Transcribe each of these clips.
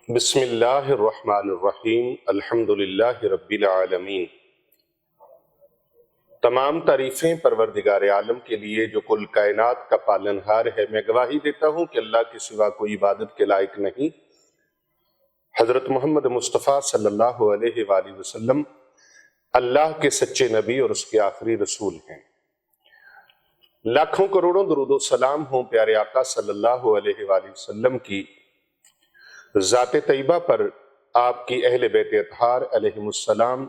بسم اللہ الرحمن الرحیم الحمدللہ رب العالمین۔ تمام تعریفیں پروردگار عالم کے لیے جو کل کائنات کا پالنہار ہے۔ میں گواہی دیتا ہوں کہ اللہ کے سوا کوئی عبادت کے لائق نہیں۔ حضرت محمد مصطفیٰ صلی اللہ علیہ وآلہ وسلم اللہ کے سچے نبی اور اس کے آخری رسول ہیں۔ لاکھوں کروڑوں درود و سلام ہوں پیارے آقا صلی اللہ علیہ وآلہ وسلم کی ذات طیبہ پر، آپ کی اہل بیت اطہار علیہم السلام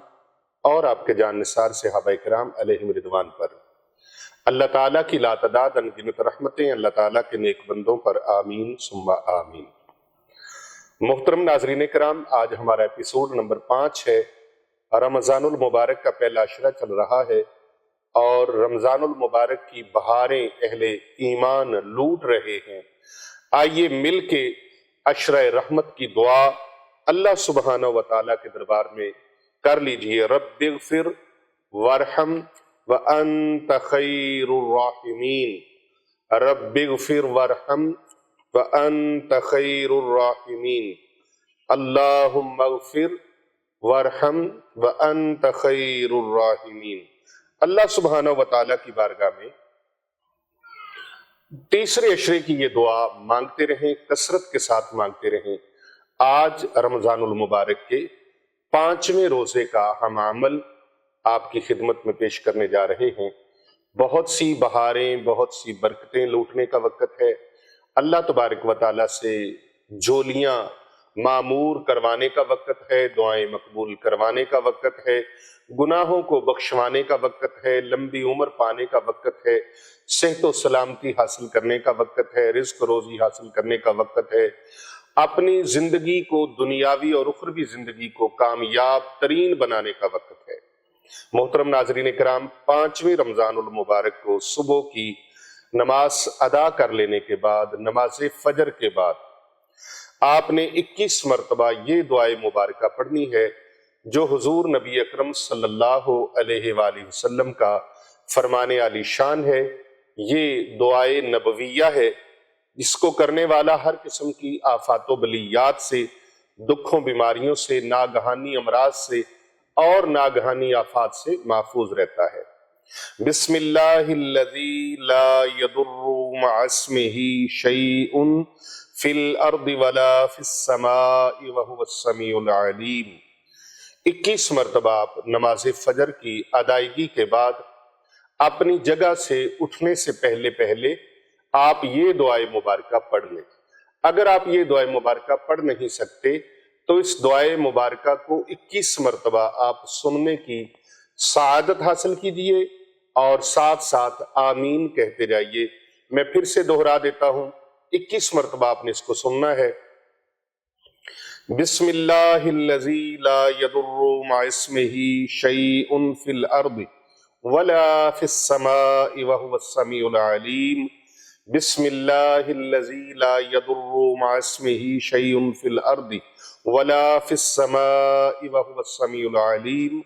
اور آپ کے جان نثار صحابہ کرام علیہم رضوان پر۔ اللہ تعالیٰ کی لاتعداد انگنت رحمتیں اللہ تعالیٰ کے نیک بندوں پر آمین ثم آمین۔ محترم ناظرین کرام، آج ہمارا ایپیسوڈ نمبر 5 ہے۔ رمضان المبارک کا پہلا عشرہ چل رہا ہے اور رمضان المبارک کی بہاریں اہل ایمان لوٹ رہے ہیں۔ آئیے مل کے عشرہ رحمت کی دعا اللہ سبحانہ و تعالیٰ کے دربار میں کر لیجئے۔ رب اغفر وارحم وانت خیر الراحمین، رب اغفر وارحم وانت خیر الراحمین، اللہم اغفر وارحم وانت خیر الراحمین۔ اللہ سبحانہ و تعالیٰ کی بارگاہ میں تیسرے عشرے کی یہ دعا مانگتے رہیں، کثرت کے ساتھ مانگتے رہیں۔ آج رمضان المبارک کے 5ویں روزے کا ہم عمل آپ کی خدمت میں پیش کرنے جا رہے ہیں۔ بہت سی بہاریں، بہت سی برکتیں لوٹنے کا وقت ہے۔ اللہ تبارک و تعالیٰ سے جولیاں معمور کروانے کا وقت ہے، دعائیں مقبول کروانے کا وقت ہے، گناہوں کو بخشوانے کا وقت ہے، لمبی عمر پانے کا وقت ہے، صحت و سلامتی حاصل کرنے کا وقت ہے، رزق روزی حاصل کرنے کا وقت ہے، اپنی زندگی کو، دنیاوی اور اخروی زندگی کو کامیاب ترین بنانے کا وقت ہے۔ محترم ناظرین کرام، 5ویں رمضان المبارک کو صبح کی نماز ادا کر لینے کے بعد، نماز فجر کے بعد آپ نے 21 مرتبہ یہ دعائے مبارکہ پڑھنی ہے جو حضور نبی اکرم صلی اللہ علیہ وآلہ وسلم کا فرمان عالی شان ہے۔ یہ دعائے نبویہ ہے، جس کو کرنے والا ہر قسم کی آفات و بلیات سے، دکھوں بیماریوں سے، ناگہانی امراض سے اور ناگہانی آفات سے محفوظ رہتا ہے۔ بسم اللہ الذی لا یضر مع اسمہ شیء فی الارض ولا فی السماء وہو السمیع العلیم۔ 21 مرتبہ آپ نماز فجر کی ادائیگی کے بعد اپنی جگہ سے اٹھنے سے پہلے آپ یہ دعائے مبارکہ پڑھ لیں۔ اگر آپ یہ دعائے مبارکہ پڑھ نہیں سکتے تو اس دعائے مبارکہ کو 21 مرتبہ آپ سننے کی سعادت حاصل کیجئے اور ساتھ ساتھ آمین کہتے جائیے۔ میں پھر سے دہرا دیتا ہوں، 21 مرتبہ آپ نے اس کو سننا ہے۔ بسم اللہ الذی لا یضر مع اسمہ شیء فی الارض ولا فی السماء وہو السمیع العلیم۔ بسم اللہ الذی لا یضر مع اسمہ شیء فی الارض ولا فی السماء وہو السمیع العلیم۔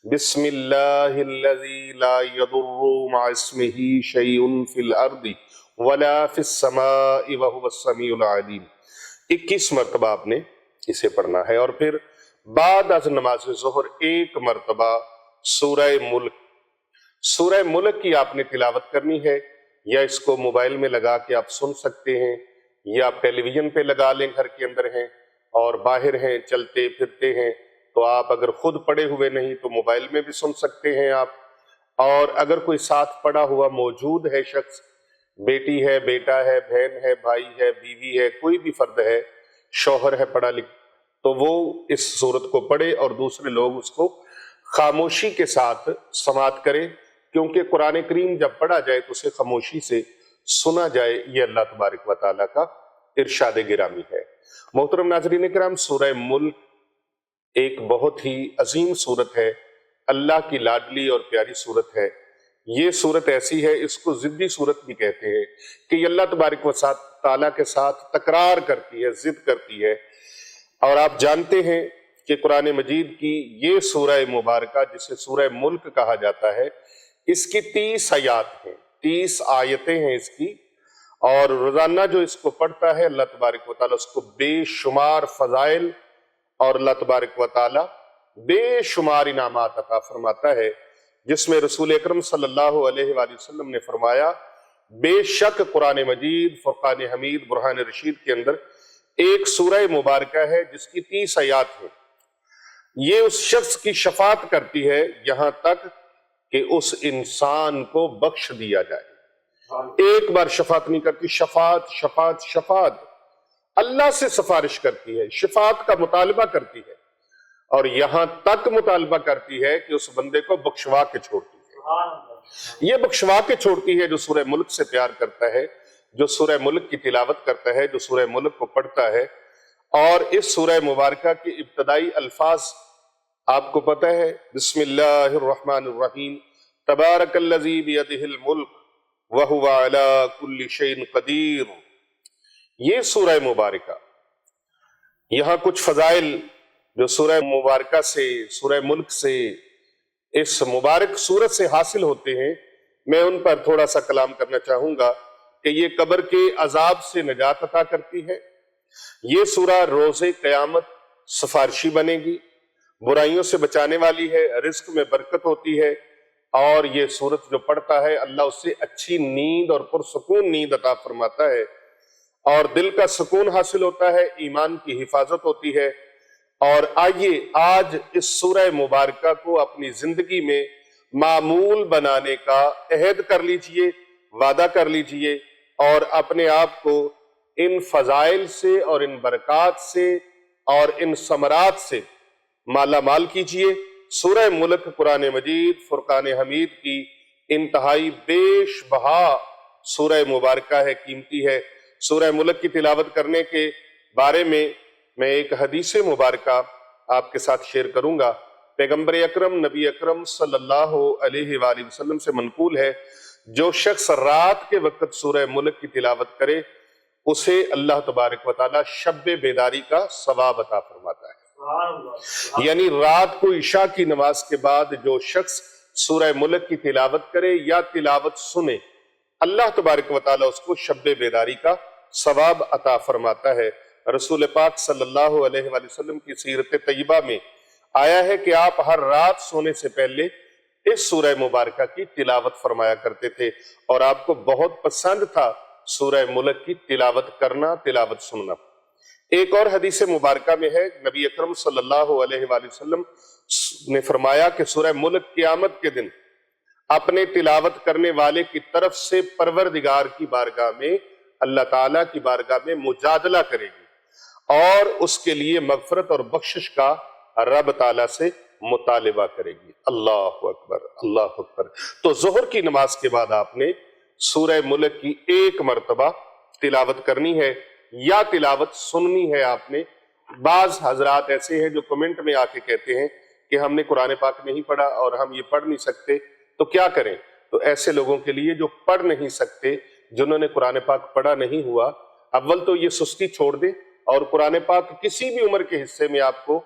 بسم اللہ الذی لا یضر مع اسمہ شیء فی الارض ولا فی السماء وہو السمیع العلیم۔ 21 مرتبہ آپ نے اسے پڑھنا ہے، اور پھر بعد از نماز ظہر 1 مرتبہ سورہ ملک، سورہ ملک کی آپ نے تلاوت کرنی ہے، یا اس کو موبائل میں لگا کے آپ سن سکتے ہیں، یا آپ ٹیلی ویژن پہ لگا لیں، گھر کے اندر ہیں اور باہر ہیں، چلتے پھرتے ہیں تو آپ اگر خود پڑھے ہوئے نہیں تو موبائل میں بھی سن سکتے ہیں آپ، اور اگر کوئی ساتھ پڑھا ہوا موجود ہے شخص، بیٹی ہے، بیٹا ہے، بہن ہے، بھائی ہے، بیوی ہے، کوئی بھی فرد ہے، شوہر ہے پڑھا لکھ، تو وہ اس سورت کو پڑھے اور دوسرے لوگ اس کو خاموشی کے ساتھ سماعت کریں، کیونکہ قرآن کریم جب پڑھا جائے تو اسے خاموشی سے سنا جائے، یہ اللہ تبارک و تعالیٰ کا ارشاد گرامی ہے۔ محترم ناظرین کرام، سورہ ملک ایک بہت ہی عظیم سورت ہے، اللہ کی لاڈلی اور پیاری سورت ہے۔ یہ سورت ایسی ہے، اس کو ضدی سورت بھی کہتے ہیں کہ یہ اللہ تبارک و تعالیٰ کے ساتھ تکرار کرتی ہے، ضد کرتی ہے، اور آپ جانتے ہیں کہ قرآن مجید کی یہ سورہ مبارکہ جسے سورہ ملک کہا جاتا ہے، اس کی 30 آیات ہیں، 30 آیتیں ہیں اس کی، اور روزانہ جو اس کو پڑھتا ہے اللہ تبارک و تعالیٰ اس کو بے شمار فضائل اور اللہ تبارک و تعالیٰ بے شمار انعامات عطا فرماتا ہے، جس میں رسول اکرم صلی اللہ علیہ وآلہ وسلم نے فرمایا بے شک قرآن مجید فرقان حمید برہان رشید کے اندر ایک سورہ مبارکہ ہے جس کی 30 آیات ہیں، یہ اس شخص کی شفاعت کرتی ہے یہاں تک کہ اس انسان کو بخش دیا جائے۔ ایک بار شفاعت نہیں کرتی، شفاعت شفاعت شفاعت، اللہ سے سفارش کرتی ہے، شفاعت کا مطالبہ کرتی ہے، اور یہاں تک مطالبہ کرتی ہے کہ اس بندے کو بخشوا کے چھوڑتی ہے۔ یہ بخشوا کے چھوڑتی ہے جو سورہ ملک سے پیار کرتا ہے، جو سورہ ملک کی تلاوت کرتا ہے، جو سورہ ملک کو پڑھتا ہے۔ اور اس سورہ مبارکہ کے ابتدائی الفاظ آپ کو پتہ ہے، بسم اللہ الرحمن الرحیم، تبارک الذی بیدہ الملک وہو علی کل شیء قدیر۔ یہ سورہ مبارکہ، یہاں کچھ فضائل جو سورہ مبارکہ سے، سورہ ملک سے، اس مبارک سورت سے حاصل ہوتے ہیں، میں ان پر تھوڑا سا کلام کرنا چاہوں گا کہ یہ قبر کے عذاب سے نجات عطا کرتی ہے، یہ سورہ روز قیامت سفارشی بنے گی، برائیوں سے بچانے والی ہے، رزق میں برکت ہوتی ہے، اور یہ سورت جو پڑھتا ہے اللہ اس سے اچھی نیند اور پرسکون نیند عطا فرماتا ہے، اور دل کا سکون حاصل ہوتا ہے، ایمان کی حفاظت ہوتی ہے۔ اور آئیے آج اس سورہ مبارکہ کو اپنی زندگی میں معمول بنانے کا عہد کر لیجئے، وعدہ کر لیجئے، اور اپنے آپ کو ان فضائل سے اور ان برکات سے اور ان ثمرات سے مالا مال کیجئے۔ سورہ ملک قرآن مجید فرقان حمید کی انتہائی بیش بہا سورہ مبارکہ ہے، قیمتی ہے۔ سورہ ملک کی تلاوت کرنے کے بارے میں ایک حدیث مبارکہ آپ کے ساتھ شیئر کروں گا۔ پیغمبر اکرم نبی اکرم صلی اللہ علیہ وآلہ وسلم سے منقول ہے، جو شخص رات کے وقت سورہ ملک کی تلاوت کرے اسے اللہ تبارک و تعالی شب بیداری کا ثواب عطا فرماتا ہے۔ یعنی رات کو عشاء کی نماز کے بعد جو شخص سورہ ملک کی تلاوت کرے یا تلاوت سنے، اللہ تبارک و تعالی اس کو شب بیداری کا ثواب عطا فرماتا ہے۔ رسول پاک صلی اللہ علیہ وآلہ وسلم کی سیرت طیبہ میں آیا ہے کہ آپ ہر رات سونے سے پہلے اس سورہ مبارکہ کی تلاوت فرمایا کرتے تھے، اور آپ کو بہت پسند تھا سورہ ملک کی تلاوت کرنا، تلاوت سننا۔ ایک اور حدیث مبارکہ میں ہے، نبی اکرم صلی اللہ علیہ وآلہ وسلم نے فرمایا کہ سورہ ملک قیامت کے دن اپنے تلاوت کرنے والے کی طرف سے پروردگار کی بارگاہ میں، اللہ تعالیٰ کی بارگاہ میں مجادلہ کرے گی، اور اس کے لیے مغفرت اور بخشش کا رب تعالیٰ سے مطالبہ کرے گی۔ اللہ اکبر، اللہ اکبر۔ تو ظہر کی نماز کے بعد آپ نے سورہ ملک کی ایک مرتبہ تلاوت کرنی ہے یا تلاوت سننی ہے آپ نے۔ بعض حضرات ایسے ہیں جو کمنٹ میں آ کے کہتے ہیں کہ ہم نے قرآن پاک نہیں پڑھا اور ہم یہ پڑھ نہیں سکتے، تو کیا کریں؟ تو ایسے لوگوں کے لیے جو پڑھ نہیں سکتے، جنہوں نے قرآن پاک پڑھا نہیں ہوا، اول تو یہ سستی چھوڑ دے، اور قرآن پاک کسی بھی عمر کے حصے میں آپ کو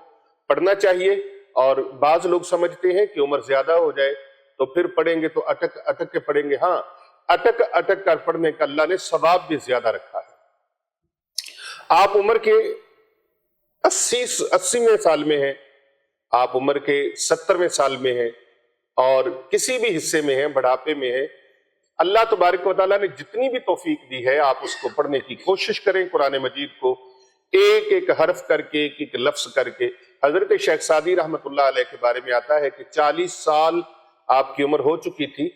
پڑھنا چاہیے۔ اور بعض لوگ سمجھتے ہیں کہ عمر زیادہ ہو جائے تو پھر پڑھیں گے تو اٹک اٹک کے پڑھیں گے۔ ہاں، اٹک اٹک کر پڑھنے کا اللہ نے ثواب بھی زیادہ رکھا ہے۔ آپ عمر کے 80ویں سال میں ہیں، آپ عمر کے 70ویں سال میں ہیں، اور کسی بھی حصے میں ہیں، بڑھاپے میں ہیں، اللہ تبارک و تعالیٰ نے جتنی بھی توفیق دی ہے آپ اس کو پڑھنے کی کوشش کریں، قرآن مجید کو ایک ایک حرف کر کے، ایک ایک لفظ کر کے۔ حضرت شیخ سعدی رحمت اللہ علیہ کے بارے میں آتا ہے کہ 40 سال آپ کی عمر ہو چکی تھی،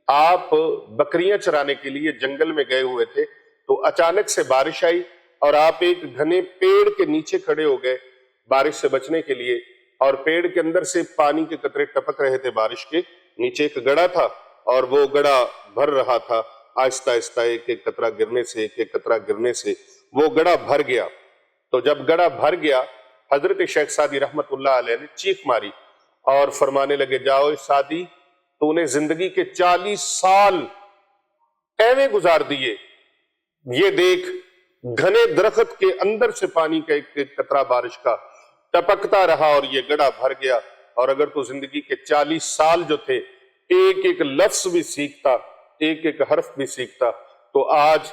آپ بکریاں چرانے کے لیے جنگل میں گئے ہوئے تھے، تو اچانک سے بارش آئی اور آپ ایک گھنے پیڑ کے نیچے کھڑے ہو گئے بارش سے بچنے کے لیے، اور پیڑ کے اندر سے پانی کے قطرے ٹپک رہے تھے بارش کے نیچے۔ ایک گڑھا تھا اور وہ گڑھا بھر رہا تھا، آہستہ آہستہ ایک ایک قطرہ گرنے سے، ایک ایک قطرہ گرنے سے وہ گڑھا بھر گیا۔ تو جب گڑھا بھر گیا، حضرت شیخ سعدی رحمت اللہ علیہ نے چیخ ماری اور فرمانے لگے، جاؤ سعدی، تو نے زندگی کے 40 سال ایویں گزار دیے، یہ دیکھ گھنے درخت کے اندر سے پانی کا ایک ایک قطرہ بارش کا ٹپکتا رہا اور یہ گڑھا بھر گیا، اور اگر تو زندگی کے 40 سال جو تھے ایک ایک لفظ بھی سیکھتا، ایک ایک حرف بھی سیکھتا، تو آج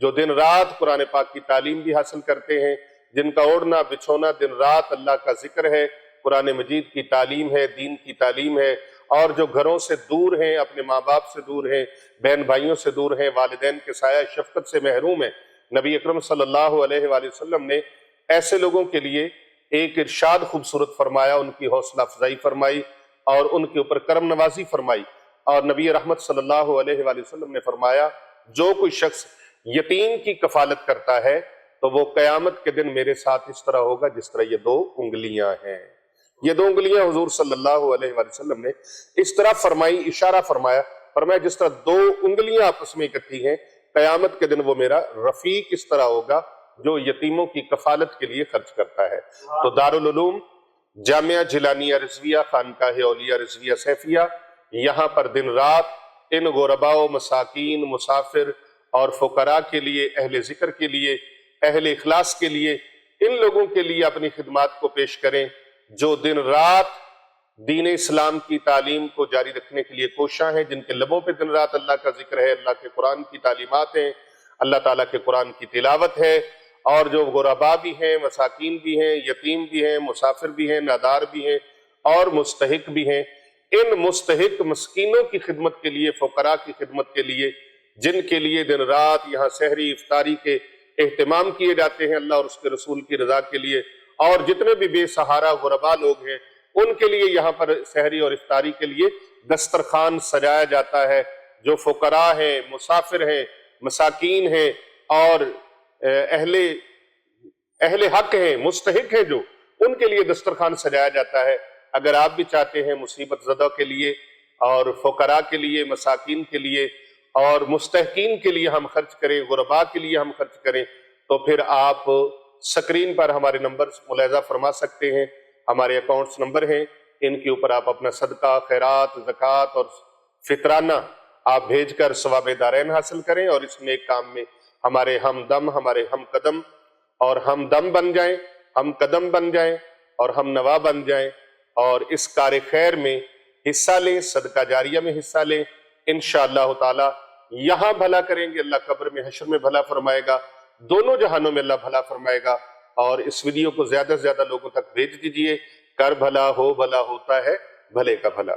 جو دن رات قرآن پاک کی تعلیم بھی حاصل کرتے ہیں، جن کا اوڑھنا بچھونا دن رات اللہ کا ذکر ہے، قرآن مجید کی تعلیم ہے، دین کی تعلیم ہے، اور جو گھروں سے دور ہیں، اپنے ماں باپ سے دور ہیں، بہن بھائیوں سے دور ہیں، والدین کے سایہ شفقت سے محروم ہیں، نبی اکرم صلی اللہ علیہ وآلہ وسلم نے ایسے لوگوں کے لیے ایک ارشاد خوبصورت فرمایا، ان کی حوصلہ افزائی فرمائی اور ان کے اوپر کرم نوازی فرمائی، اور نبی رحمت صلی اللہ علیہ وآلہ وسلم نے فرمایا جو کوئی شخص یتیم کی کفالت کرتا ہے تو وہ قیامت کے دن میرے ساتھ اس طرح ہوگا جس طرح یہ 2 انگلیاں ہیں۔ یہ 2 انگلیاں حضور صلی اللہ علیہ وآلہ وسلم نے اس طرح فرمائی، اشارہ فرمایا جس طرح 2 انگلیاں آپس میں اکٹھی ہیں، قیامت کے دن وہ میرا رفیق اس طرح ہوگا جو یتیموں کی کفالت کے لیے خرچ کرتا ہے۔ تو دارالعلوم جامعہ جیلانیہ رضویہ خانقاہ اولیاء رضویہ سیفیہ، یہاں پر دن رات ان غرباء و مساکین، مسافر اور فقراء کے لیے، اہل ذکر کے لیے، اہل اخلاص کے لیے، ان لوگوں کے لیے اپنی خدمات کو پیش کریں جو دن رات دین اسلام کی تعلیم کو جاری رکھنے کے لیے کوشاں ہیں، جن کے لبوں پہ دن رات اللہ کا ذکر ہے، اللہ کے قرآن کی تعلیمات ہیں، اللہ تعالیٰ کے قرآن کی تلاوت ہے، اور جو غرباء بھی ہیں، مساکین بھی ہیں، یتیم بھی ہیں، مسافر بھی ہیں، نادار بھی ہیں اور مستحق بھی ہیں، ان مستحق مسکینوں کی خدمت کے لیے، فقراء کی خدمت کے لیے، جن کے لیے دن رات یہاں سحری افطاری کے اہتمام کیے جاتے ہیں اللہ اور اس کے رسول کی رضا کے لیے، اور جتنے بھی بے سہارا غرباء لوگ ہیں ان کے لیے یہاں پر سحری اور افطاری کے لیے دسترخوان سجایا جاتا ہے۔ جو فقراء ہیں، مسافر ہیں، مساکین ہیں اور اہل حق ہیں، مستحق ہیں، جو ان کے لیے دسترخوان سجایا جاتا ہے۔ اگر آپ بھی چاہتے ہیں مصیبت زدہ کے لیے اور فقراء کے لیے، مساکین کے لیے اور مستحقین کے لیے ہم خرچ کریں، غرباء کے لیے ہم خرچ کریں، تو پھر آپ سکرین پر ہمارے نمبر ملاحظہ فرما سکتے ہیں، ہمارے اکاؤنٹس نمبر ہیں، ان کے اوپر آپ اپنا صدقہ، خیرات، زکوٰۃ اور فطرانہ آپ بھیج کر ثواب دارین حاصل کریں، اور اس نیک کام میں ہمارے ہمدم، ہمارے ہم قدم اور ہمدم بن جائیں، ہم قدم بن جائیں اور ہم نوا بن جائیں، اور اس کار خیر میں حصہ لیں، صدقہ جاریہ میں حصہ لیں۔ انشاءاللہ تعالی یہاں بھلا کریں گے، اللہ قبر میں، حشر میں بھلا فرمائے گا، دونوں جہانوں میں اللہ بھلا فرمائے گا۔ اور اس ویڈیو کو زیادہ سے زیادہ لوگوں تک بھیج دیجئے، کر بھلا ہو بھلا ہوتا ہے بھلے کا بھلا۔